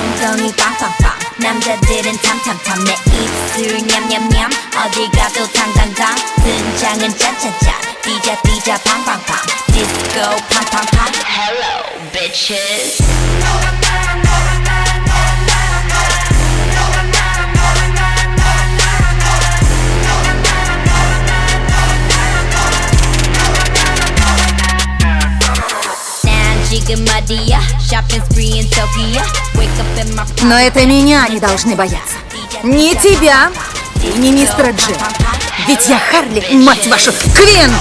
엉덩이 빵빵빵 남자들은 탐탐탐 내 입술 냠냠냠 어딜 가도 당당당 등장은 짠짠짠 뛰자 뛰자 팡팡팡 디스코 팡팡팡 Hello bitches 지금 어디야? Shopping spree in Tokyo Wake up in my Но это меня они должны бояться. Не тебя и не мистера Джи. Ведь я Харли, мать вашу, Квин!